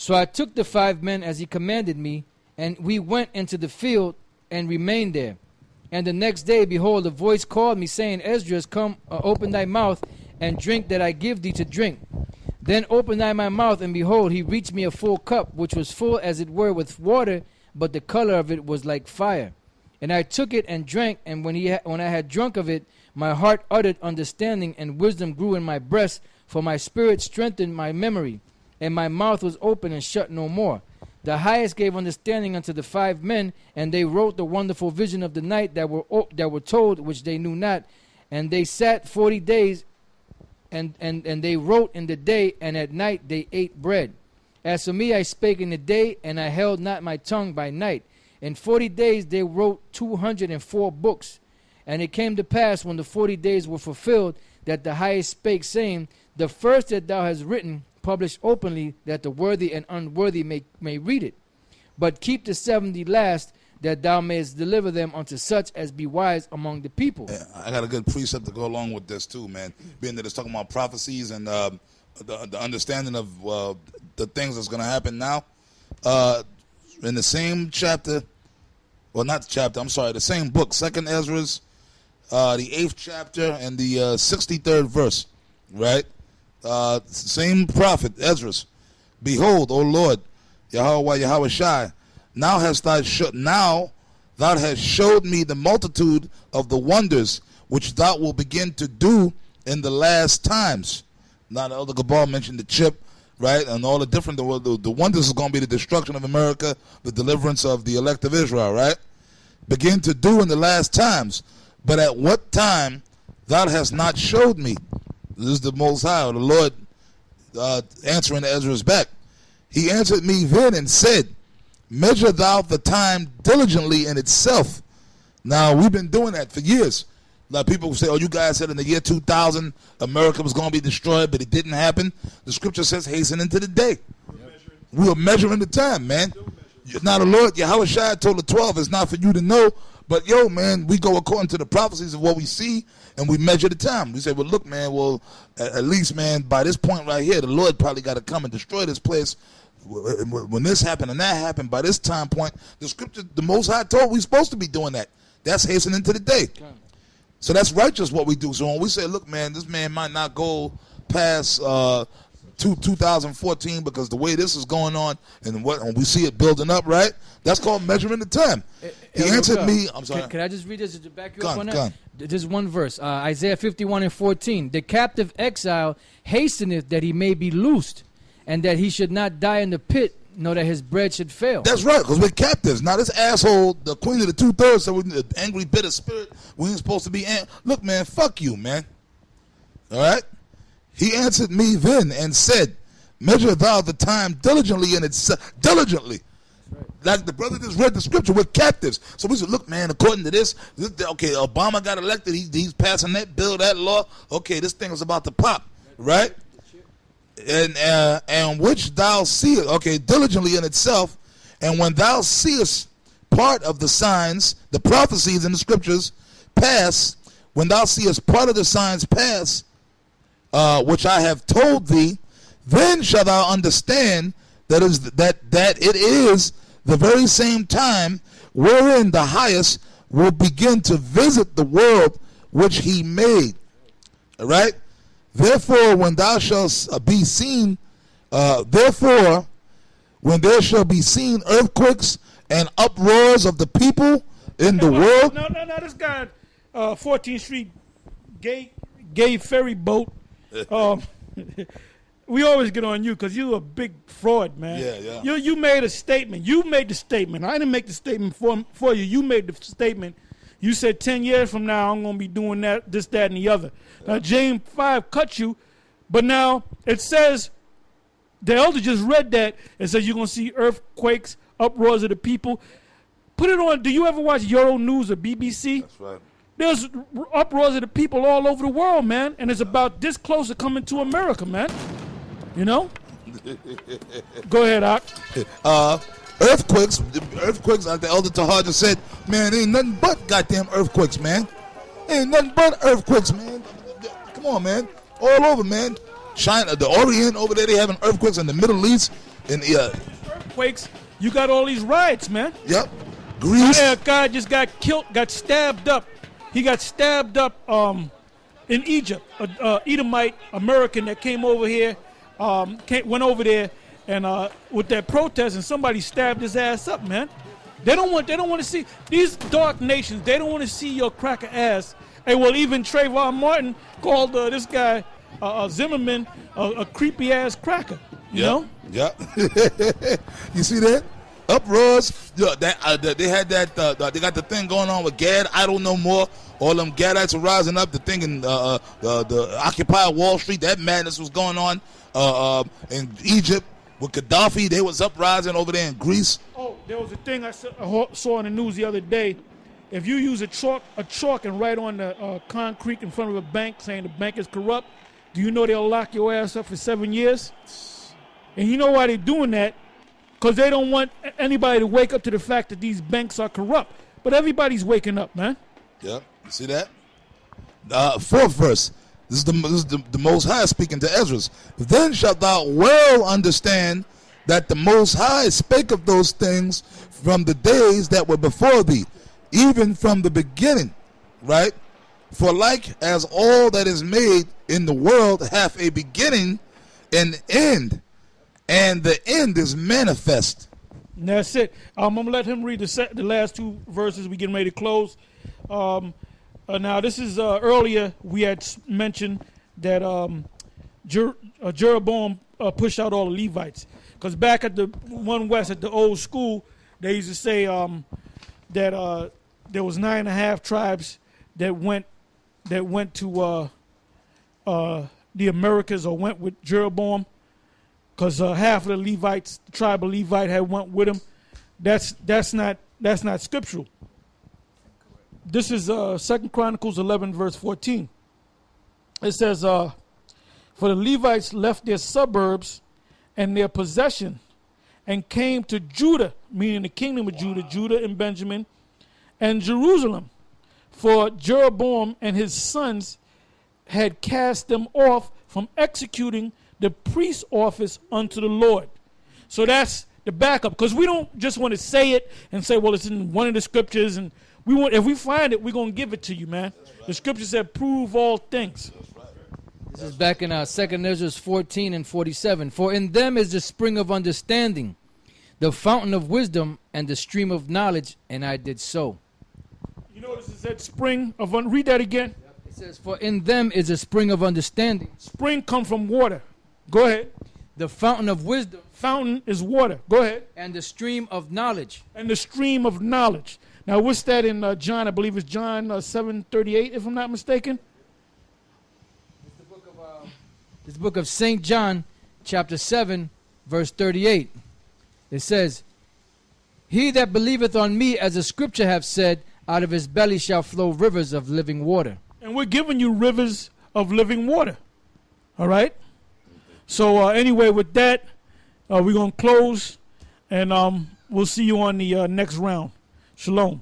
So I took the 5 men as he commanded me, and we went into the field and remained there. And the next day, behold, a voice called me, saying, Esdras, come, open thy mouth, and drink that I give thee to drink. Then opened I my mouth, and behold, he reached me a full cup, which was full as it were with water, but the color of it was like fire. And I took it and drank, and when I had drunk of it, my heart uttered understanding, and wisdom grew in my breast, for my spirit strengthened my memory, and my mouth was open and shut no more. The highest gave understanding unto the 5 men, and they wrote the wonderful vision of the night that were told, which they knew not. And they sat 40 days, and they wrote in the day, and at night they ate bread. As for me, I spake in the day, and I held not my tongue by night. In 40 days they wrote 204 books. And it came to pass, when the 40 days were fulfilled, that the highest spake, saying, The first that thou hast written, publish openly, that the worthy and unworthy may read it. But keep the 70 last, that thou mayest deliver them unto such as be wise among the people. Yeah, I got a good precept to go along with this too, man. Being that it's talking about prophecies and the understanding of the things that's going to happen now. In the same chapter, well, not chapter, I'm sorry, the same book, 2nd Esdras, the 8th chapter and the 63rd verse, right? Same prophet, Esdras. Behold, O Lord, Yahweh Shai, now thou hast showed me the multitude of the wonders which thou wilt begin to do in the last times. Now the Elder Gabal mentioned the chip, right, and all the different, the wonders is going to be the destruction of America, the deliverance of the elect of Israel, right? Begin to do in the last times. But at what time thou hast not showed me? This is the Most High, or the Lord, answering Ezra's back. He answered me then and said, Measure thou the time diligently in itself. Now, we've been doing that for years. Like people say, oh, you guys said in the year 2000 America was going to be destroyed, but it didn't happen. The scripture says, hasten into the day. We are measuring the time, man. Now the Lord, Yahweh Shai told the 12, it's not for you to know, but yo, man, we go according to the prophecies of what we see, and we measure the time. We say, well, look, man, well, at least, man, by this point right here, the Lord probably got to come and destroy this place. When this happened and that happened, by this time point, the scripture, the Most High told we're supposed to be doing that. That's hastening to the day. So that's righteous what we do. So when we say, look, man, this man might not go past 2014 because the way this is going on and when we see it building up, right? That's called measuring the time. He answered me. I'm sorry. Can I just read this to back you up on that? Just one verse. Isaiah 51:14. The captive exile hasteneth that he may be loosed, and that he should not die in the pit, nor that his bread should fail. That's right, because we're captives. Now this asshole, the queen of the 2/3, so we're the angry, bitter spirit. We ain't supposed to be. Look, man, fuck you, man. All right? He answered me then and said, Measure thou the time diligently in itself. Diligently. Right. Like the brother just read the scripture, we're captives. So we said, look, man, according to this, okay, Obama got elected. He's passing that bill, that law. Okay, this thing is about to pop, right? And which thou seest, okay, diligently in itself, and when thou seest part of the signs, the prophecies in the scriptures pass, when thou seest part of the signs pass, which I have told thee, then shalt thou understand that it is the very same time wherein the highest will begin to visit the world which he made. All right? Therefore, when thou shalt be seen, therefore, when there shall be seen earthquakes and uproars of the people in the world. No, this guy, 14th Street gay ferry boat. We always get on you because you're a big fraud, man. Yeah. You made a statement. You made the statement. I didn't make the statement for you. You made the statement. You said 10 years from now I'm going to be doing that, this, that, and the other. Now, James 5 cut you, but now it says, the elder just read that, and says you're going to see earthquakes, uproars of the people. Put it on. Do you ever watch Euro News or BBC? That's right. There's uproars of the people all over the world, man, and it's about this close to coming to America, man. You know? Go ahead, Ak. Earthquakes, like the Elder Tahar just said, man, ain't nothing but goddamn earthquakes, man. Ain't nothing but earthquakes, man. Come on, man. All over, man. China, the Orient over there, they having earthquakes in the Middle East. in Earthquakes, you got all these riots, man. yep, Greece. Yeah, a guy just got killed, got stabbed up. He got stabbed up in Egypt. A Edomite American that came over here, went over there and with that protest, and somebody stabbed his ass up, man. They don't want to see these dark nations. They don't want to see your cracker ass. Hey, well, even Trayvon Martin called this guy Zimmerman a creepy ass cracker. You know? Yeah. You see that? Uproars. Yeah, they had that. They got the thing going on with Gad. I don't know more. All them Gadites were rising up. The thing in the Occupy Wall Street. That madness was going on in Egypt with Gaddafi. They was uprising over there in Greece. Oh, there was a thing I saw in the news the other day. If you use a chalk and write on the concrete in front of a bank saying the bank is corrupt, do you know they'll lock your ass up for 7 years? And you know why they're doing that? Because they don't want anybody to wake up to the fact that these banks are corrupt. But everybody's waking up, man. Yep. You see that? Fourth verse. This is the Most High speaking to Esdras. Then shalt thou well understand that the Most High spake of those things from the days that were before thee, even from the beginning, right? For like as all that is made in the world hath a beginning and end, and the end is manifest. And that's it. I'm going to let him read the last two verses. We're getting ready to close. Now, this is earlier we had mentioned that Jeroboam pushed out all the Levites. Because back at the One West, at the old school, they used to say that there was 9.5 tribes that went to the Americas or went with Jeroboam. Because half of the Levites, the tribe of Levite, had went with him. That's not scriptural. This is 2 Chronicles 11 verse 14. It says, "For the Levites left their suburbs and their possession, and came to Judah," meaning the kingdom of Judah, Judah and Benjamin, and Jerusalem. For Jeroboam and his sons had cast them off from executing the priest's office unto the Lord. So that's the backup, because we don't just want to say it and say, well, it's in one of the scriptures, and we want, if we find it, we're going to give it to you, man. Right. The scripture said, prove all things. This is back in 2 Esdras 14 and 47. For in them is the spring of understanding, the fountain of wisdom, and the stream of knowledge, and I did so. You notice it said spring of, read that again. It says, for in them is a spring of understanding. Spring comes from water. Go ahead. The fountain of wisdom. Fountain is water. Go ahead. And the stream of knowledge. And the stream of knowledge. Now, what's that in John? I believe it's John 7:38, if I'm not mistaken. This book of St. John, chapter 7, verse 38. It says, he that believeth on me, as the scripture hath said, out of his belly shall flow rivers of living water. And we're giving you rivers of living water. All right? So anyway, with that, we're going to close, and we'll see you on the next round. Shalom.